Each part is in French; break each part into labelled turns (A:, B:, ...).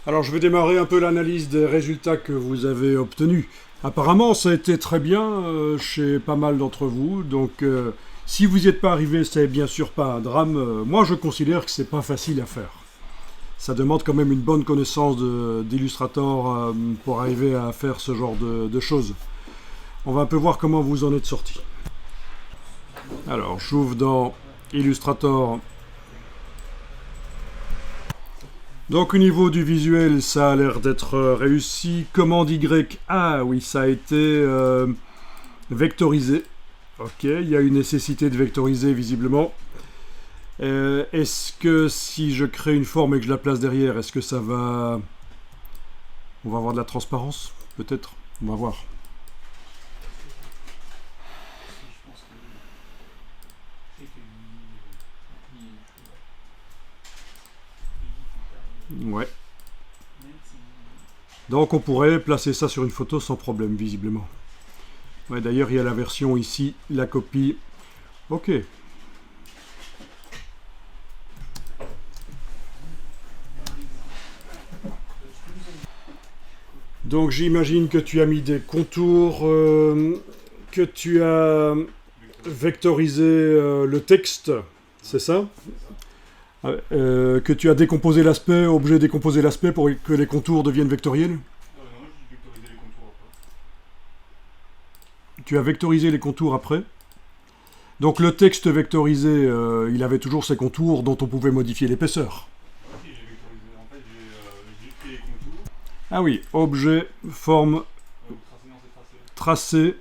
A: Alors je vais démarrer un peu l'analyse des résultats que vous avez obtenus. Apparemment ça a été très bien chez pas mal d'entre vous, donc si vous n'y êtes pas arrivé, c'est bien sûr pas un drame. Moi je considère que c'est pas facile à faire. Ça demande quand même une bonne connaissance d'Illustrator pour arriver à faire ce genre de choses. On va un peu voir comment vous en êtes sortis. Alors j'ouvre dans Illustrator. Donc au niveau du visuel, ça a l'air d'être réussi. Commande Y, ah oui, ça a été vectorisé. Ok, il y a une nécessité de vectoriser visiblement. Est-ce que si je crée une forme et que je la place derrière, est-ce que ça va... On va avoir de la transparence, peut-être? On va voir. Ouais. Donc on pourrait placer ça sur une photo sans problème, visiblement. Ouais, d'ailleurs, il y a la version ici, la copie. Ok. Donc j'imagine que tu as mis des contours, que tu as vectorisé le texte, c'est ça? Que tu as décomposé l'aspect, objet décomposé l'aspect pour que les contours deviennent vectoriels?
B: Non, j'ai vectorisé les contours après.
A: Tu as vectorisé les contours après? Donc le texte vectorisé, il avait toujours ses contours dont on pouvait modifier l'épaisseur.
B: Si, j'ai vectorisé. En fait, j'ai créé les contours.
A: Ah oui, objet, forme,
B: Tracé, non, c'est
A: tracé,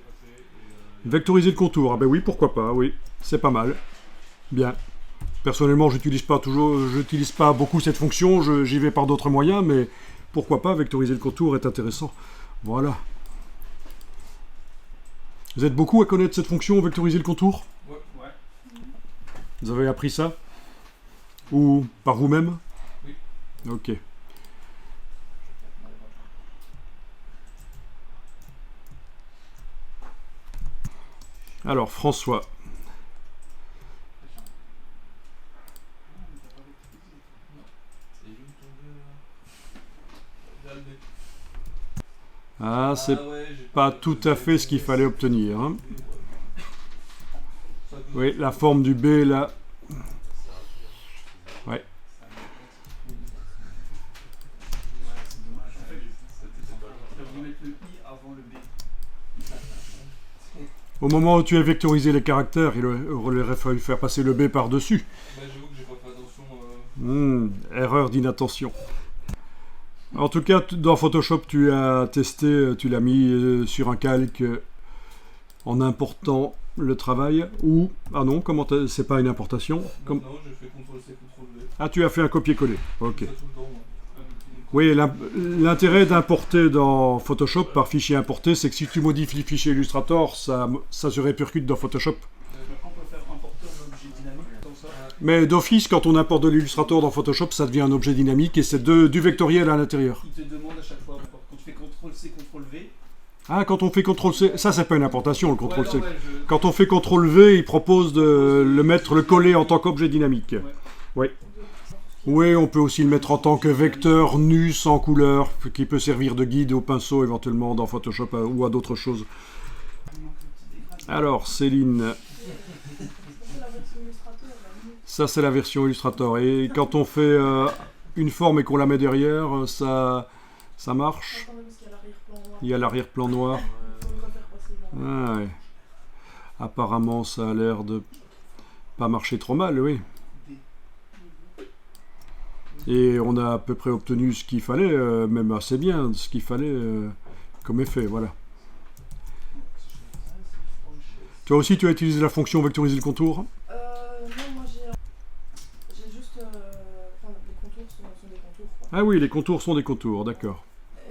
A: vectoriser le contour. Ah ben oui, pourquoi pas, oui, c'est pas mal. Bien. Personnellement, j'utilise pas beaucoup cette fonction, j'y vais par d'autres moyens, mais pourquoi pas, vectoriser le contour est intéressant. Voilà. Vous êtes beaucoup à connaître cette fonction, vectoriser le contour?
B: Ouais.
A: Vous avez appris ça? Ou par vous-même?
B: Oui.
A: Ok. Alors, François. Ah, c'est pas tout à fait ce qu'il fallait obtenir. Hein. Oui, la forme du B, là. Ouais. Au moment où tu as vectorisé les caractères, il aurait fallu faire passer le B par-dessus.
B: J'avoue que j'ai pas fait attention.
A: Erreur d'inattention. En tout cas, dans Photoshop, tu as testé, tu l'as mis sur un calque en important le travail, ou... Ah non, comment c'est pas une importation
B: Non, j'ai fait CTRL-C, CTRL-V.
A: Ah, tu as fait un copier-coller, ok.
B: Ça tout le temps, moi.
A: Oui, l'intérêt d'importer dans Photoshop par fichier importé, c'est que si tu modifies le fichier Illustrator, ça se répercute dans Photoshop.
C: On peut faire importer un objet dynamique comme ça.
A: Mais d'office, quand on importe de l'Illustrator dans Photoshop, ça devient un objet dynamique et c'est du vectoriel à l'intérieur.
C: Il te demande à chaque fois, quand tu fais CTRL-C, CTRL-V.
A: Ah, quand on fait CTRL-C, ça c'est pas une importation, le CTRL-C.
C: Ouais,
A: Quand on fait CTRL-V, il propose de le coller en tant qu'objet dynamique. Oui. Oui, on peut aussi le mettre en tant que vecteur nu, sans couleur, qui peut servir de guide au pinceau éventuellement dans Photoshop ou à d'autres choses. Alors, Céline. Ça, c'est la version Illustrator. Et quand on fait une forme et qu'on la met derrière, ça marche. Il y a l'arrière-plan noir. Ah, ouais. Apparemment, ça a l'air de pas marcher trop mal, oui. Et on a à peu près obtenu ce qu'il fallait, même assez bien, ce qu'il fallait comme effet, voilà. Toi aussi, tu as utilisé la fonction vectoriser le contour?
D: Non, moi j'ai juste... Enfin, les contours sont des contours, quoi.
A: Ah oui, les contours sont des contours, d'accord.
D: En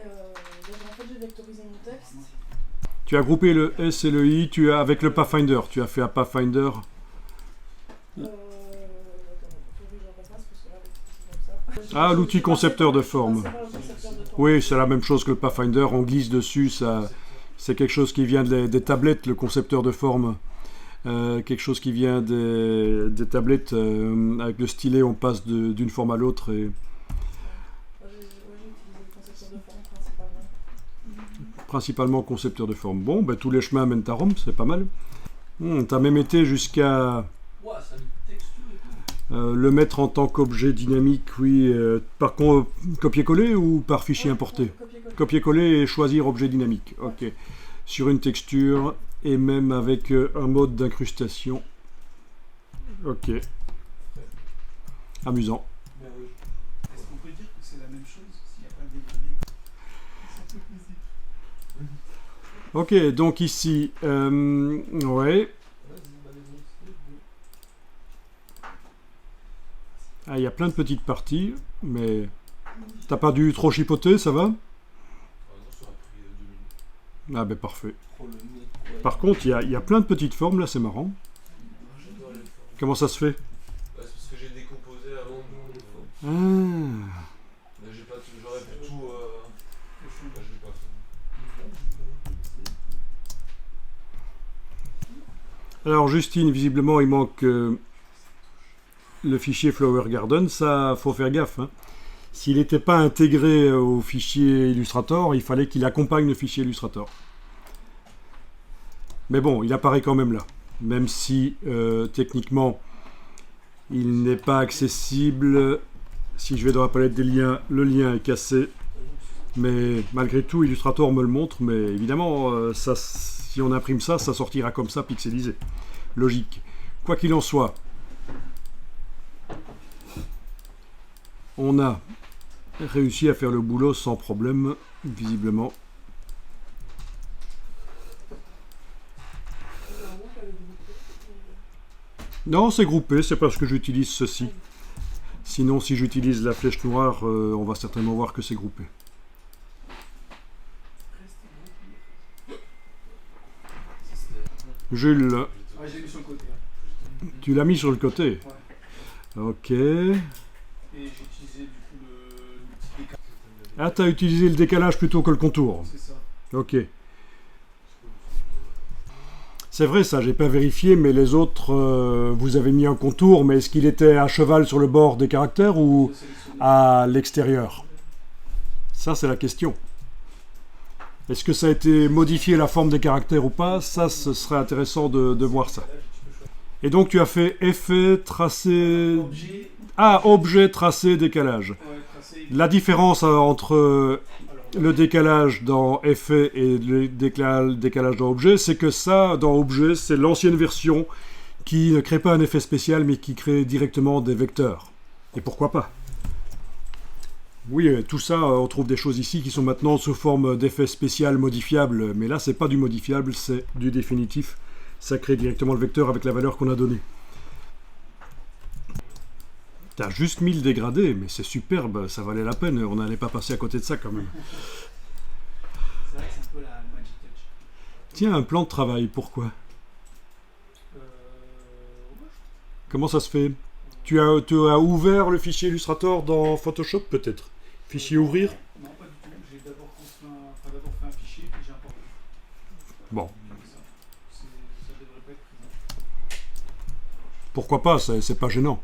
D: fait, j'ai vectorisé mon texte.
A: Tu as groupé le S et le I, avec le Pathfinder, tu as fait un Pathfinder. Ah, l'outil concepteur de forme. Oui, c'est la même chose que le Pathfinder, on glisse dessus, c'est quelque chose qui vient des tablettes, le concepteur de forme. Quelque chose qui vient des tablettes, avec le stylet, on passe d'une forme à l'autre. Et...
D: concepteur de forme principalement.
A: Principalement concepteur de forme. Bon, ben, tous les chemins mènent à Rome, c'est pas mal. T'as même été jusqu'à
C: Ouah, ça a une texture et tout.
A: le mettre en tant qu'objet dynamique, oui. Par copier-coller ou par fichier importé?
D: Copier-coller.
A: Copier-coller et choisir objet dynamique. Ok. Sur une texture et même avec un mode d'incrustation. Ok. Amusant.
C: Ben oui. Est-ce qu'on peut dire que c'est la même chose s'il n'y a pas le dégradé? C'est un peu possible.
A: Ok, donc ici, ouais. Ah, il y a plein de petites parties, mais t'as pas dû trop chipoter, ça va? Ah ben parfait. Par contre, il y a plein de petites formes là, c'est marrant. Comment ça se fait?
E: C'est parce que j'ai décomposé avant de...
A: Ah,
E: Mais j'ai pas tout... J'aurais pu tout... Bah, je l'ai pas fait.
A: alors Justine, visiblement il manque le fichier Flower Garden, ça faut faire gaffe. Hein. S'il n'était pas intégré au fichier Illustrator, il fallait qu'il accompagne le fichier Illustrator. Mais bon, il apparaît quand même là. Même si techniquement il n'est pas accessible. Si je vais dans la palette des liens, le lien est cassé. Mais malgré tout, Illustrator me le montre. Mais évidemment, si on imprime ça, ça sortira comme ça, pixelisé. Logique. Quoi qu'il en soit, on a réussi à faire le boulot sans problème, visiblement. Non, c'est groupé, c'est parce que j'utilise ceci. Sinon, si j'utilise la flèche noire, on va certainement voir que c'est groupé. Jules,
C: Ouais, j'ai mis sur le côté. Hein.
A: tu l'as mis sur le côté.
C: Ouais.
A: Ok.
C: Et j'ai utilisé du coup l'outil décalage.
A: Ah, t'as utilisé le décalage plutôt que le contour.
C: C'est ça.
A: Ok. C'est vrai ça, j'ai pas vérifié, mais les autres, vous avez mis un contour, mais est-ce qu'il était à cheval sur le bord des caractères ou
C: Je sélectionne.
A: à l'extérieur? Ça, c'est la question. Est-ce que ça a été modifié la forme des caractères ou pas? Ça, ce serait intéressant de voir ça. Et donc, tu as fait effet, tracé...
C: Objet.
A: Ah, objet, tracé, décalage.
C: Ouais, tracé.
A: La différence entre
C: Alors,
A: le décalage dans effet et le décalage dans objet, c'est que ça, dans objet, c'est l'ancienne version qui ne crée pas un effet spécial, mais qui crée directement des vecteurs. Et pourquoi pas? Oui, tout ça, on trouve des choses ici qui sont maintenant sous forme d'effet spécial modifiable, mais là, c'est pas du modifiable, c'est du définitif. Ça crée directement le vecteur avec la valeur qu'on a donnée. T'as juste mis le dégradé, mais c'est superbe, ça valait la peine, on n'allait pas passer à côté de ça quand même.
C: c'est vrai que c'est un peu la magic touch.
A: Tiens, un plan de travail, pourquoi?
C: Ouais,
A: Comment ça se fait? Tu as ouvert le fichier Illustrator dans Photoshop peut-être? Fichier ouvrir?
C: non, pas du tout. J'ai d'abord fait un fichier, puis j'ai importé.
A: Bon,
C: Ça devrait pas être présent.
A: pourquoi pas, c'est pas gênant.